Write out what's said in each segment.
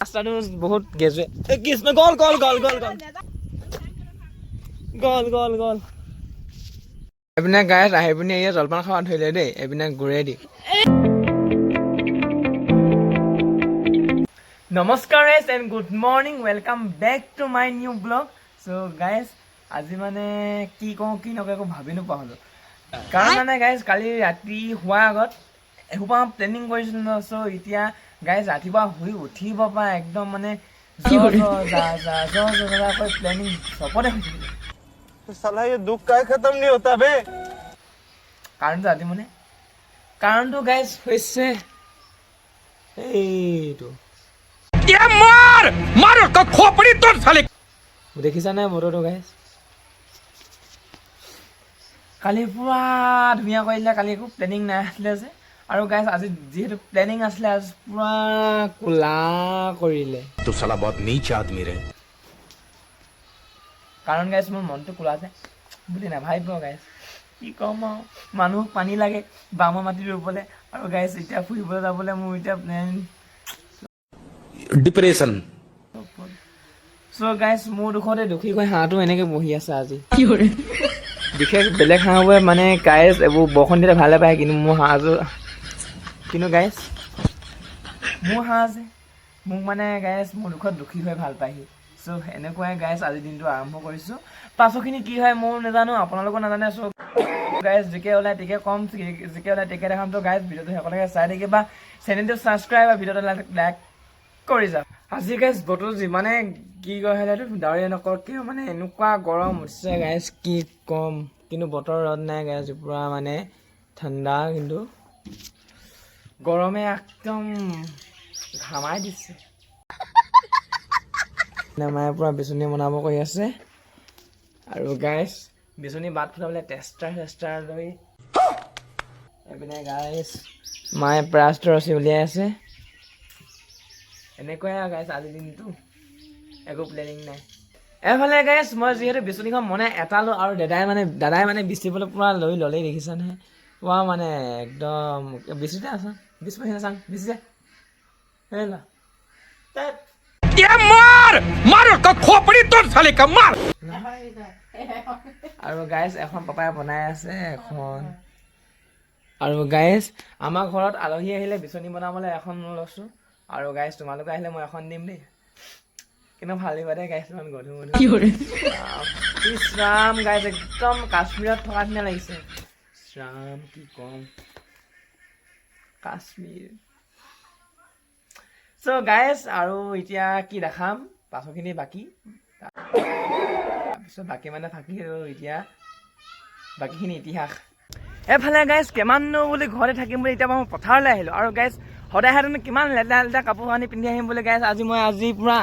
ৰাস্তাটো বহুত গেজে কৃষ্ণ গল গল গল গল গল গল গল গল এইপিনে গাইছ আহি পিনি এই জলপান খাব ধৰিলে দেই এইপিনে গুৰে দি নমস্কাৰ guys and good morning welcome back to my new blog চ' গাইছ আজি মানে কি কওঁ কি নকওঁ একো ভাবি নোপোৱা হ'লোঁ কাৰণ মানে গাইছ কালি ৰাতি হোৱাৰ আগত এসোপা প্লেনিং কৰিছিলোঁ ন চ' এতিয়া গাইছ ৰাতিপুৱা শুই উঠিব পৰা একদম মানে প্লেনিং চবতে হৈ থাকিলে साला ये दुख का खत्म नहीं होता बे কাৰণটো আজি মানে কাৰণটো গাইছ হৈছে এইটো দেখিছা নাই বতৰটো গাইছ কালি পুৰা ধুনীয়া কৰিলে কালি একো প্লেনিং নাই আছিলে যে আৰু গাইছ আজি যিহেতু প্লেনিং আছিলে আজি পুৰা কোলা কৰিলে तू साला बहुत नीच आदमी रे কাৰণ গাইছ মোৰ মনটো কোলা যে বুলি নাভাবিব গাইছ কি ক'ম আৰু মানুহক পানী লাগে বামৰ মাটি ৰুবলৈ আৰু গাইছ এতিয়া ফুৰিবলৈ যাবলৈ মোৰ এতিয়া প্লেন डिप्रेशन চ' গাইছ মোৰ দুখতে দুখী হৈ হাঁহটো এনেকৈ বহি আছে আজি বিশেষ বেলেগ হাঁহবোৰে মানে গাইছ এইবোৰ বৰষুণ দিলে ভালে পায় কিন্তু মোৰ হাঁহযোৰ কিন্তু গাইছ মোৰ হাঁহ যে মোক মানে গাইছ মোৰ দুখত দুখী হৈ ভাল পায়হি চ' এনেকুৱাই গাইছ আজিৰ দিনটো আৰম্ভ কৰিছোঁ পাছৰখিনি কি হয় মোৰ নাজানো আপোনালোকো নাজানে চ' গাইছ জিকে ওলাই টিকে কম জিকে ওলাই টিকে দেখাম তো গাইছ ভিডিঅ'টো শেষলৈকে চাই থাকিবা চেনেলটো ছাবস্ক্ৰাইব আৰু ভিডিঅ'টো লাইক কৰি যাওক আজি গাইছ বতৰ যিমানে কি কয় হ'লেতো ডাৱৰীয়া নকৰক কিয় মানে এনেকুৱা গৰম উঠিছে গাইছ কি ক'ম কিন্তু বতৰ ৰ'দ নাই গাইছ পূৰা মানে ঠাণ্ডা কিন্তু গৰমে একদম ঘামাই দিছে মায়ে পূৰা বিচনী বনাব কৰি আছে আৰু গাইছ বিচনী বাট ফুটাবলৈ টেষ্টাৰ লৈ এইপিনে গাইছ মায়ে প্ৰাছটো ৰচি উলিয়াই আছে এনেকুৱাই গাইছ আজিৰ দিনটো একো প্লেনিং নাই এফালে গাইছ মই যিহেতু বিচনীখন মনাই এটা লো আৰু দাদাই মানে বিচিবলৈ পূৰা লৈ ল'লেই দেখিছা নহয় পূৰা মানে একদম বিচিতে আছা বিচ পইচা চাং বিচিতে এই ল আৰু গাইছ এখন পাপাই বনাই আছে এখন আৰু গাইছ আমাৰ ঘৰত আলহী আহিলে বিচনী বনাবলৈ এখন লৈছোঁ আৰু গাইছ তোমালোকে আহিলে মই এখন দিম দেই কিন্তু ভাল দিবা দেই গাইছ ইমান গধুৰ ইছৰাম গাইছ একদম কাশ্মীৰত থকা নিচিনা লাগিছে ইছৰাম কি ক'ম কাশ্মীৰ চ' গাইছ আৰু এতিয়া কি দেখাম পাছৰখিনি বাকী তাৰপিছত বাকী মানে থাকি আৰু এতিয়া বাকীখিনি ইতিহাস এফালে গাইছ কিমাননো বুলি ঘৰতে থাকিম বুলি এতিয়া মই পথাৰলৈ আহিলোঁ আৰু গাইছ সদায় সদায় কিমান লেতেৰা কাপোৰ কানি পিন্ধি আহিম বুলি গাইছ আজি পুৰা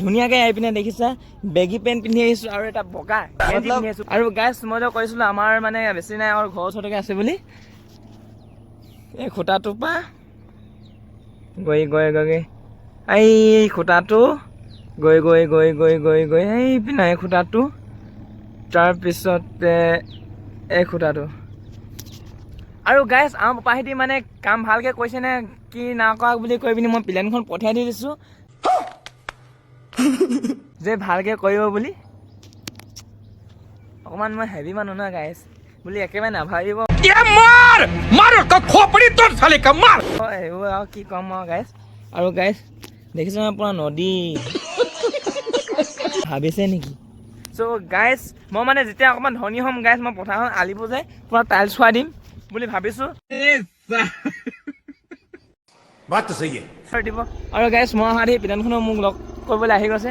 ধুনীয়াকৈ আহি পিনে দেখিছা বেগী পেণ্ট পিন্ধি আহিছোঁ আৰু এটা বগা গেঞ্জি পিন্ধি আহিছোঁ আৰু গাইছ মই যে কৈছিলোঁ আমাৰ মানে বেছি নাই আৰু ঘৰৰ ওচৰতে আছে বুলি এই খুটাটোৰ পৰা গৈ এই খুটাটো গৈ এই পিনে এই খুটাটো তাৰপিছতে এই খুটাটো আৰু গাইছ আমাৰ পাপাহেঁতি মানে কাম ভালকৈ কৈছেনে কি নাকৰা বুলি কৈ পিনি মই প্লেনখন পঠিয়াই দি দিছোঁ যে ভালকৈ কৰিব বুলি অকণমান মই হেভি মানুহ ন গাইছ বুলি একেবাৰে নাভাবিব এইবোৰ আৰু কি ক'ম আৰু গাইছ আৰু গাইছ দেখিছোঁ মই পূৰা নদী ভাবিছে নেকি চ' গাইছ মই মানে যেতিয়া অকণমান ধনী হ'ম গাইছ মই পথাৰখন আলিবোৰ যে পূৰা টাইলছ খুৱাই দিম বুলি ভাবিছোঁ দিব আৰু গাইছ মই অহা দি প্লেনখনো মোক লগ কৰিবলৈ আহি গৈছে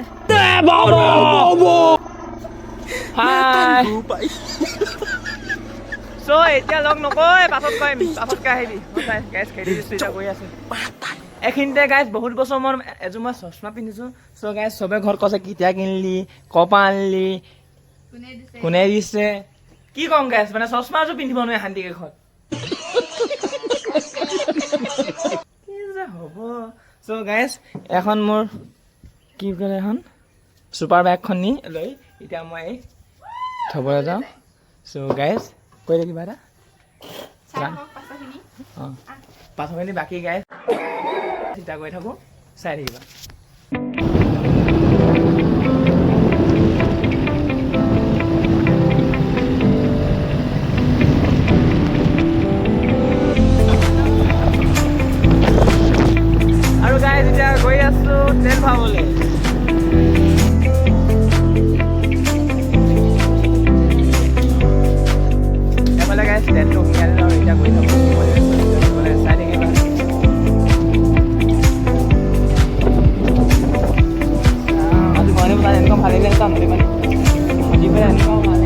চ' এতিয়া লগ নকয় পাছতকৈ আহিবি গাইছ খেদি দিছোঁ এতিয়া গৈ আছোঁ এইখিনিতে গাইছ বহুত বছৰ মই এযোৰ মই চশমা পিন্ধিছোঁ চ' গাইছ চবে ঘৰত কৈছে কেতিয়া কিনিলি ক'ৰপৰা আনিলি কোনে দিছে কি ক'ম গাইছ মানে চশমা এযোৰ পিন্ধিব নোৱাৰে শান্তিকৈ ঘৰত কি যে হ'ব চ' গাইছ এখন মোৰ কি কৰে এখন ছুপাৰ বাইকখন নি লৈ এতিয়া মই থ'বলৈ যাওঁ চ' গাইছ কৈ দে কিবা এটা অঁ পাছৰখিনি বাকী গাইছ এতিয়া গৈ থাকোঁ, চাই থাকিবা। আৰু গাইজ এতিয়া গৈ আছোঁ তেল ভৰাবলৈ। এফালে গাইজ তেলটো সোমাই দিলোঁ আৰু এতিয়া গৈ থাকোঁ চাই থাকিবা। আজি মনে পেলাই এনেকুৱা ভালেই লাগিছে নদী পানী নদী পেলাই এনেকুৱা ভাল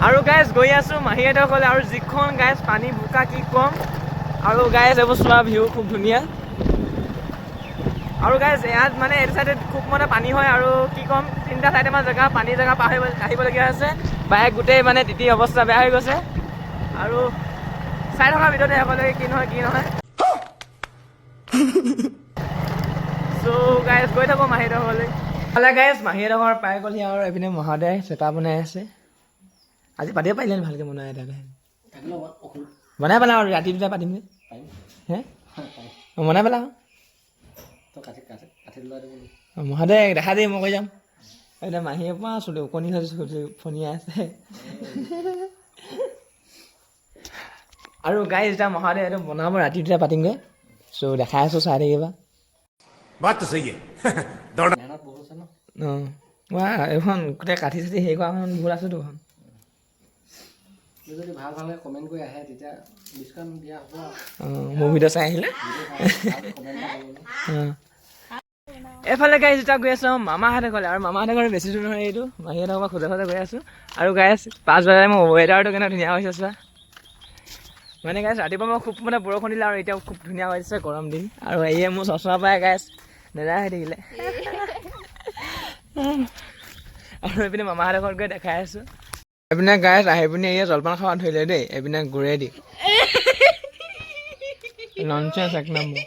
আৰু গাইজ গৈ আছোঁ মাহীহঁতৰ ঘৰলৈ আৰু যিখন গাইজ পানী বোকা কি ক'ম আৰু গাইজ এইবোৰ চোৱা ভিউ খুব ধুনীয়া আৰু গাইজ ইয়াত মানে এইটো চাইডে খুব মানে পানী হয় আৰু কি ক'ম 3টা চাইডেমান জেগা পানী জেগা পাৰ আহিবলগীয়া হৈছে বাইক গোটেই মানে তিতি অৱস্থা বেয়া হৈ গৈছে আৰু চাই থকাৰ ভিতৰতে সকলোকে কি নহয় চ' গাইজ গৈ থাকোঁ মাহীহঁতৰ ঘৰলৈ। ভালে গাইজ মাহীহঁতৰ ঘৰ পাই গ'লহি আৰু এইপিনে মহাদেৱে চেপা বনাই আছে। আজি পাতিব পাৰিলে ভালকৈ বনাই বনাই পেলাওঁ আৰু ৰাতি দুটা পাতিম যে হে বনাই পেলাওঁ মহাদেৱ দেখা দেই মই কৈ যাম এতিয়া মাহীয়ে পৰা চলি ওকণি ফনিয়াই আছে আৰু গাইজ এতিয়া মহাদেৱ এইটো বনাব ৰাতি দুটা পাতিমগৈ চ' দেখাই আছোঁ চাই থাকিবা। অঁ এইখন গোটেই কাঠি চাঠি হেৰি কৰাখন ভুল আছোতো এখন যদি ভাল ভালকৈ কমেণ্ট কৰি আহে তেতিয়া ডিছকাউণ্ট দিয়া হ'ব। মোৰ ভিডিঅ' চাই আহিলে এইফালে গাইজ যেতিয়া গৈ আছোঁ মামাহঁতে গ'লে আৰু মামাহঁতে ঘৰত বেছি দূৰ নহয় এইটো মাহীহঁতৰ পৰা খোজে গৈ আছোঁ আৰু গাইজ 5 বজাত মই ৱেডাৰটো কেনে ধুনীয়া হৈছে চোৱা মানে গাইজ ৰাতিপুৱা মই খুব মানে বৰষুণ দিলে আৰু এতিয়াও খুব ধুনীয়া হৈছে গৰম দিন আৰু এয়ে মোৰ চশমা পাই গাইজ নেযায় হৈ থাকিলে আৰু এইপিনে মামাহঁতৰ ঘৰত গৈ দেখাই আছোঁ। এইপিনে গাইজ আহি পিনে এয়া জলপান খাব ধৰিলে দেই এইপিনে গুৰেদি ননচেন্স এক নম্বৰ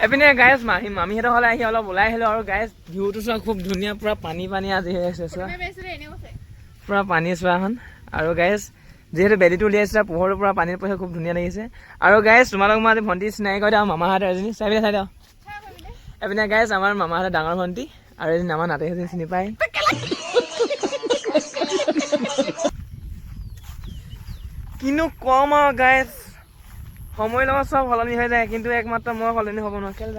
এইপিনে গাইজ মামীহঁতৰ ঘৰলৈ আহি অলপ ওলাই আহিলোঁ আৰু গাইজ ভিউটো চোৱা খুব ধুনীয়া পুৰা পানী আজি হৈ আছে চোৱা পুৰা পানী চোৱাখন আৰু গাইজ যিহেতু বেলিটো উলিয়াইছে পোহৰৰ পৰা পানীৰ পইচা খুব ধুনীয়া লাগিছে আৰু গাইজ তোমালোক মই আজি ভণ্টি চিনাকি কৰি দিওঁ মামাহঁতৰ এজনী চাই দিওঁ এইপিনে গাইজ আমাৰ মামাহঁতৰ ডাঙৰ ভণ্টি আৰু এজনী আমাৰ নাতে এজনী চিনি পায় কিনো কম আৰু গাইজ সময়ৰ লগত চব সলনি হৈ যায় কিন্তু একমাত্ৰ মই সলনি হ'ব নোৱাৰো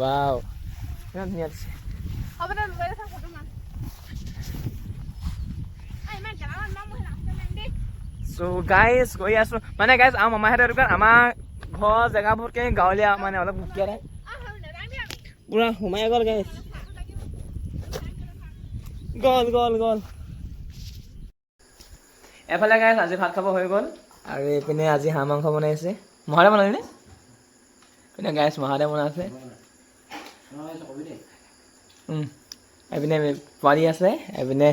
ৱাও ইমান ধুনীয়া দিছে চ' গাইজ গৈ আছোঁ মানে গাইজ আমাৰ মামাহঁতৰ দোকান আমাৰ ঘৰ জেগাবোৰতকৈ গাঁৱলীয়া মানে অলপ সুকীয়া টাইপ পুৰা সোমাই গ'ল গাইজ গ'ল এফালে গাইজ আজি ভাত খাব হৈ গ'ল আৰু এইপিনে আজি হাঁহ মাংস বনাইছে মহাদেৱ বনালি নে পিনে গাইজ মহাদেৱ বনাইছে এইপিনে পোৱালি আছে এইপিনে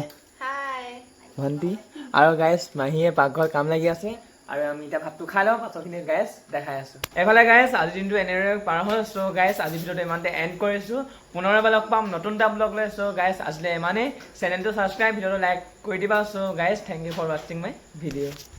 ভণ্টি আৰু গাইজ মাহীয়ে পাকঘৰত কাম লাগি আছে আৰু আমি এতিয়া ভাতটো খাই লওঁ পাছৰখিনি গাইজ দেখাই আছোঁ এইফালে গাইজ আজিৰ দিনটো এনেদৰে পাৰ হ'ল চ' গাইজ আজিৰ ভিডিঅ'টো ইমানতে এণ্ড কৰিছোঁ পুনৰ এবাৰ লগ পাম নতুন এটা ব্লগ লৈ চ' গাইজ আজিলৈ ইমানেই চেনেলটো ছাবস্ক্ৰাইব ভিডিঅ'টো লাইক কৰি দিবা চ' গাইজ থেংক ইউ ফৰ ৱাচিং মাই ভিডিঅ'